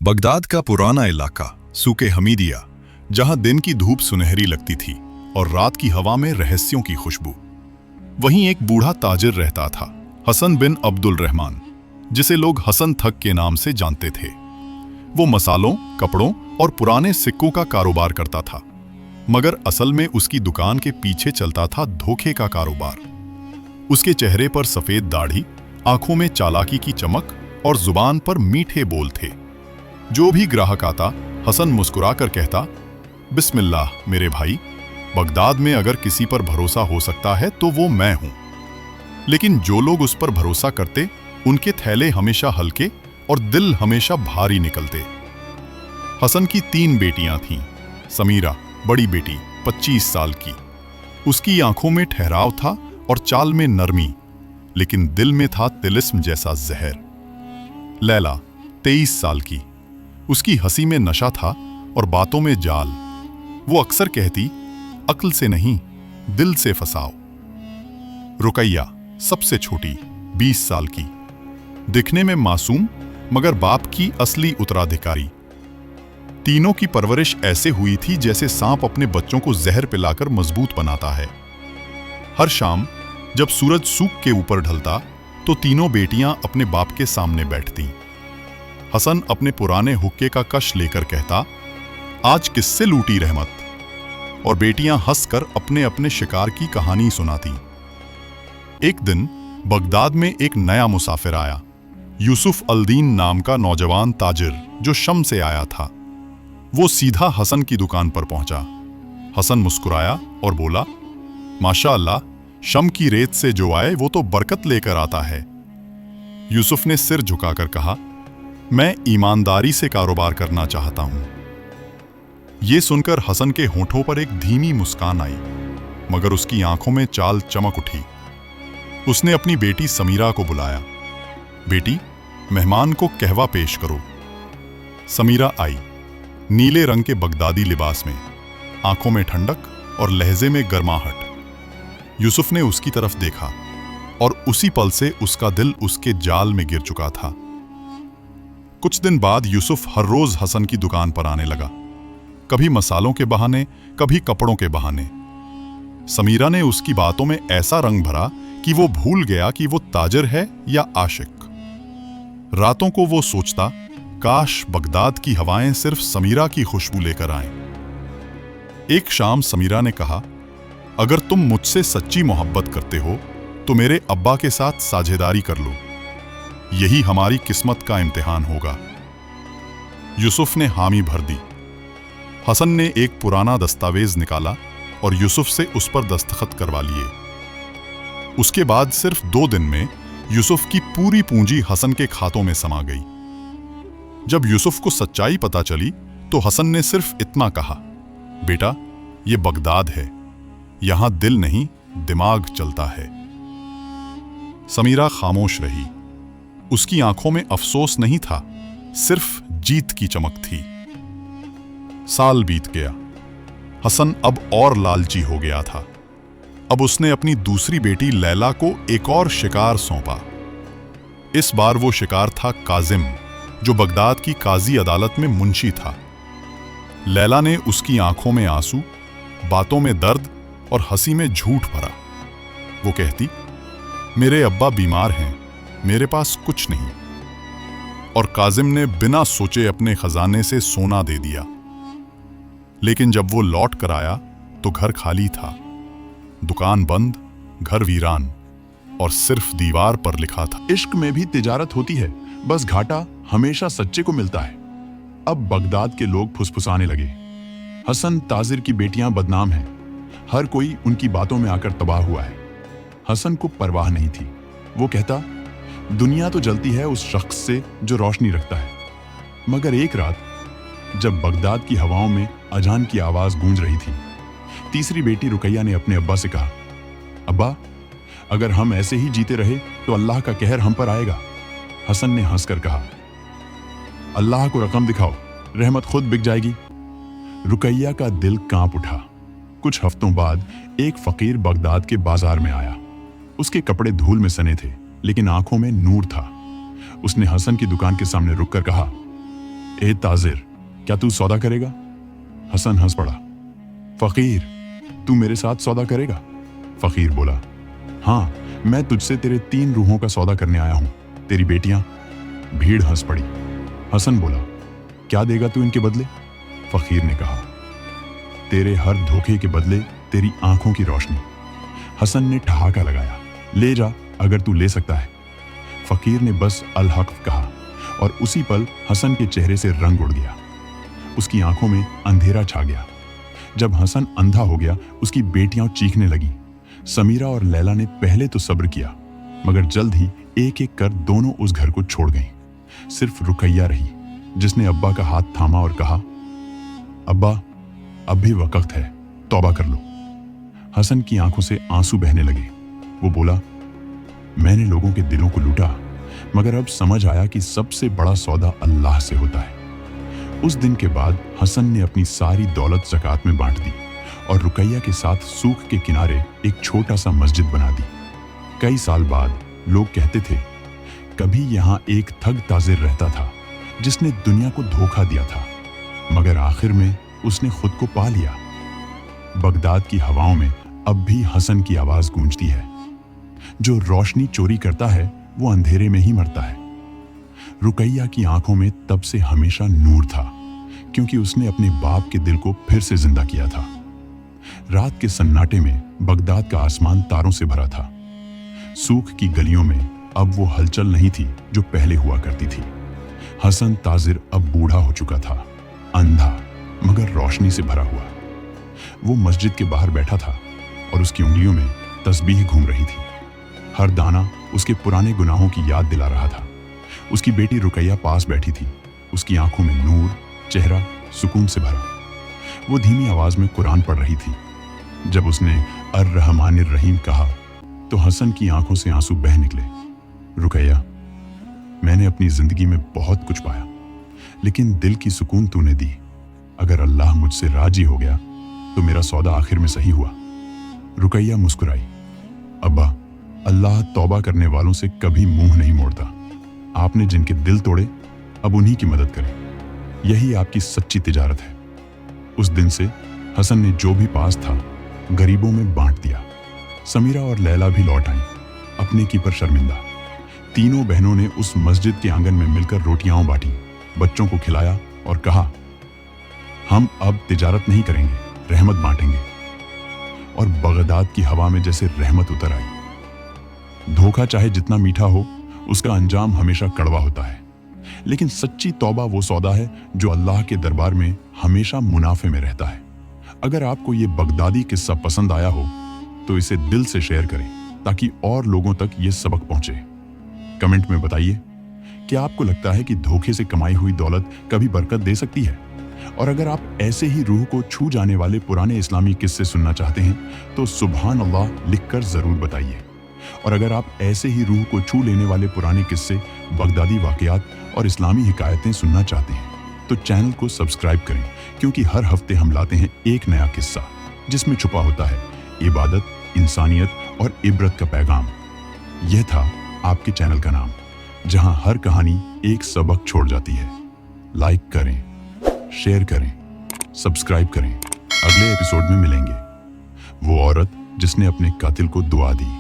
Baghdad का पुराना इलाका सूके हमीदिया, जहां दिन की धूप सुनहरी लगती थी और रात की हवा में रहस्यों की खुशबू। वहीं एक बूढ़ा ताजिर रहता था, हसन बिन अब्दुल रहमान, जिसे लोग हसन थक के नाम से जानते थे। वो मसालों, कपड़ों और पुराने सिक्कों का कारोबार करता था, मगर असल में उसकी दुकान के पीछे चलता था धोखे का कारोबार। उसके चेहरे पर सफेद दाढ़ी, आंखों में चालाकी की चमक और जुबान पर मीठे बोल थे। जो भी ग्राहक आता, हसन मुस्कुराकर कहता, बिस्मिल्लाह मेरे भाई, बगदाद में अगर किसी पर भरोसा हो सकता है तो वो मैं हूं। लेकिन जो लोग उस पर भरोसा करते, उनके थैले हमेशा हल्के और दिल हमेशा भारी निकलते। हसन की 3 बेटियां थीं। समीरा, बड़ी बेटी, 25 साल की। उसकी आंखों में ठहराव था और चाल में नरमी, लेकिन दिल में था तिलिस्म जैसा जहर। लैला, 23 साल की। उसकी हंसी में नशा था और बातों में जाल। वो अक्सर कहती, अक्ल से नहीं, दिल से फसाओ। रुकैया, सबसे छोटी, 20 साल की। दिखने में मासूम, मगर बाप की असली उत्तराधिकारी। तीनों की परवरिश ऐसे हुई थी जैसे सांप अपने बच्चों को जहर पिलाकर मजबूत बनाता है। हर शाम जब सूरज सूख के ऊपर ढलता, तो तीनों बेटियां अपने बाप के सामने बैठतीं। हसन अपने पुराने हुक्के का कश लेकर कहता, आज किससे लूटी रहमत, और बेटियां हंसकर अपने अपने शिकार की कहानी सुनाती। एक दिन बगदाद में एक नया मुसाफिर आया, यूसुफ अल-दीन नाम का नौजवान ताजिर, जो शम से आया था। वो सीधा हसन की दुकान पर पहुंचा। हसन मुस्कुराया और बोला, माशाअल्लाह, शम की रेत से जो आए वो तो बरकत लेकर आता है। यूसुफ ने सिर झुकाकर कहा, मैं ईमानदारी से कारोबार करना चाहता हूं। ये सुनकर हसन के होठों पर एक धीमी मुस्कान आई, मगर उसकी आंखों में चाल चमक उठी। उसने अपनी बेटी समीरा को बुलाया। बेटी, मेहमान को कहवा पेश करो। समीरा आई, नीले रंग के बगदादी लिबास में, आंखों में ठंडक और लहजे में गर्माहट। यूसुफ ने उसकी तरफ देखा और उसी पल से उसका दिल उसके जाल में गिर चुका था। कुछ दिन बाद यूसुफ हर रोज हसन की दुकान पर आने लगा, कभी मसालों के बहाने, कभी कपड़ों के बहाने। समीरा ने उसकी बातों में ऐसा रंग भरा कि वो भूल गया कि वो ताजिर है या आशिक। रातों को वो सोचता, काश बगदाद की हवाएं सिर्फ समीरा की खुशबू लेकर आएं। एक शाम समीरा ने कहा, अगर तुम मुझसे सच्ची मोहब्बत करते हो तो मेरे अब्बा के साथ साझेदारी कर लो, यही हमारी किस्मत का इम्तिहान होगा। यूसुफ ने हामी भर दी। हसन ने एक पुराना दस्तावेज निकाला और यूसुफ से उस पर दस्तखत करवा लिए। उसके बाद सिर्फ 2 दिन में यूसुफ की पूरी पूंजी हसन के खातों में समा गई। जब यूसुफ को सच्चाई पता चली तो हसन ने सिर्फ इतना कहा, बेटा, ये बगदाद है, यहां दिल नहीं दिमाग चलता है। समीरा खामोश रही। उसकी आंखों में अफसोस नहीं था, सिर्फ जीत की चमक थी। साल बीत गया। हसन अब और लालची हो गया था। अब उसने अपनी दूसरी बेटी लैला को एक और शिकार सौंपा। इस बार वो शिकार था काजिम, जो बगदाद की काजी अदालत में मुंशी था। लैला ने उसकी आंखों में आंसू, बातों में दर्द और हंसी में झूठ भरा। वो कहती, मेरे अब्बा बीमार हैं, मेरे पास कुछ नहीं। और काजिम ने बिना सोचे अपने खजाने से सोना दे दिया। लेकिन जब वो लौट कर आया तो घर खाली था, दुकान बंद, घर वीरान, और सिर्फ दीवार पर लिखा था, इश्क में भी तिजारत होती है, बस घाटा हमेशा सच्चे को मिलता है। अब बगदाद के लोग फुसफुसाने लगे, हसन ताजिर की बेटियां बदनाम हैं, हर कोई उनकी बातों में आकर तबाह हुआ है। हसन को परवाह नहीं थी। वो कहता, दुनिया तो जलती है उस शख्स से जो रोशनी रखता है। मगर एक रात जब बगदाद की हवाओं में अजान की आवाज गूंज रही थी, तीसरी बेटी रुकैया ने अपने अब्बा से कहा, अब्बा, अगर हम ऐसे ही जीते रहे तो अल्लाह का कहर हम पर आएगा। हसन ने हंसकर कहा, अल्लाह को रकम दिखाओ, रहमत खुद बिक जाएगी। रुकैया का दिल कांप उठा। कुछ हफ्तों बाद एक फकीर बगदाद के बाजार में आया। उसके कपड़े धूल में सने थे, लेकिन आंखों में नूर था। उसने हसन की दुकान के सामने रुककर कहा, ए ताजिर, क्या तू सौदा करेगा? हसन हंस पड़ा। फकीर, तू मेरे साथ सौदा करेगा? फकीर बोला, हाँ, मैं तुझसे तेरे 3 रूहों का सौदा करने आया हूं, तेरी बेटियां। भीड़ हंस पड़ी। हसन बोला, क्या देगा तू इनके बदले? फकीर ने कहा, तेरे हर धोखे के बदले तेरी आंखों की रोशनी। हसन ने ठहाका लगाया, ले जा अगर तू ले सकता है। फकीर ने बस अल हक कहा और उसी पल हसन के चेहरे से रंग उड़ गया। उसकी आंखों में अंधेरा छा गया। जब हसन अंधा हो गया, उसकी बेटियां चीखने लगी। समीरा और लैला ने पहले तो सब्र किया, मगर जल्द ही एक एक कर दोनों उस घर को छोड़ गईं। सिर्फ रुकैया रही, जिसने अब्बा का हाथ थामा और कहा, अब्बा, अब भी वक्त है, तौबा कर लो। हसन की आंखों से आंसू बहने लगे। वो बोला, मैंने लोगों के दिलों को लूटा, मगर अब समझ आया कि सबसे बड़ा सौदा अल्लाह से होता है। उस दिन के बाद हसन ने अपनी सारी दौलत ज़कात में बांट दी और रुकैया के साथ सूख के किनारे एक छोटा सा मस्जिद बना दी। कई साल बाद लोग कहते थे, कभी यहाँ एक ठग ताजिर रहता था जिसने दुनिया को धोखा दिया था, मगर आखिर में उसने खुद को पा लिया। बगदाद की हवाओं में अब भी हसन की आवाज गूंजती है। जो रोशनी चोरी करता है वो अंधेरे में ही मरता है। रुकैया की आंखों में तब से हमेशा नूर था, क्योंकि उसने अपने बाप के दिल को फिर से जिंदा किया था। रात के सन्नाटे में बगदाद का आसमान तारों से भरा था। सूख की गलियों में अब वो हलचल नहीं थी जो पहले हुआ करती थी। हसन ताजिर अब बूढ़ा हो चुका था, अंधा मगर रोशनी से भरा हुआ। वो मस्जिद के बाहर बैठा था और उसकी उंगलियों में तस्बीह घूम रही थी। हर दाना उसके पुराने गुनाहों की याद दिला रहा था। उसकी बेटी रुकैया पास बैठी थी, उसकी आंखों में नूर, चेहरा सुकून से भरा। वो धीमी आवाज में कुरान पढ़ रही थी। जब उसने अर्रहमानिर रहीम कहा तो हसन की आंखों से आंसू बह निकले। रुकैया, मैंने अपनी जिंदगी में बहुत कुछ पाया, लेकिन दिल की सुकून तूने दी। अगर अल्लाह मुझसे राजी हो गया तो मेरा सौदा आखिर में सही हुआ। रुकैया मुस्कुराई। अब्बा, अल्लाह तौबा करने वालों से कभी मुंह नहीं मोड़ता। आपने जिनके दिल तोड़े, अब उन्हीं की मदद करें। यही आपकी सच्ची तिजारत है। उस दिन से हसन ने जो भी पास था गरीबों में बांट दिया। समीरा और लैला भी लौट आईं, अपने की पर शर्मिंदा। तीनों बहनों ने उस मस्जिद के आंगन में मिलकर रोटियां बांटी, बच्चों को खिलाया और कहा, हम अब तिजारत नहीं करेंगे, रहमत बांटेंगे। और बगदाद की हवा में जैसे रहमत उतर आई। धोखा चाहे जितना मीठा हो, उसका अंजाम हमेशा कड़वा होता है, लेकिन सच्ची तौबा वो सौदा है जो अल्लाह के दरबार में हमेशा मुनाफे में रहता है। अगर आपको ये बगदादी किस्सा पसंद आया हो तो इसे दिल से शेयर करें ताकि और लोगों तक ये सबक पहुंचे। कमेंट में बताइए, क्या आपको लगता है कि धोखे से कमाई हुई दौलत कभी बरकत दे सकती है? और अगर आप ऐसे ही रूह को छू जाने वाले पुराने इस्लामी किस्से सुनना चाहते हैं तो सुभान अल्लाह लिखकर जरूर बताइए। और अगर आप ऐसे ही रूह को छू लेने वाले पुराने किस्से, बगदादी वाकयात और इस्लामी हिकायतें सुनना चाहते हैं तो चैनल को सब्सक्राइब करें, क्योंकि हर हफ्ते हम लाते हैं एक नया किस्सा जिसमें छुपा होता है इबादत, इंसानियत और इबरत का पैगाम। यह था आपके चैनल का नाम, जहां हर कहानी एक सबक छोड़ जाती है। लाइक करें, शेयर करें, सब्सक्राइब करें। अगले एपिसोड में मिलेंगे। वो औरत जिसने अपने कातिल को दुआ दी।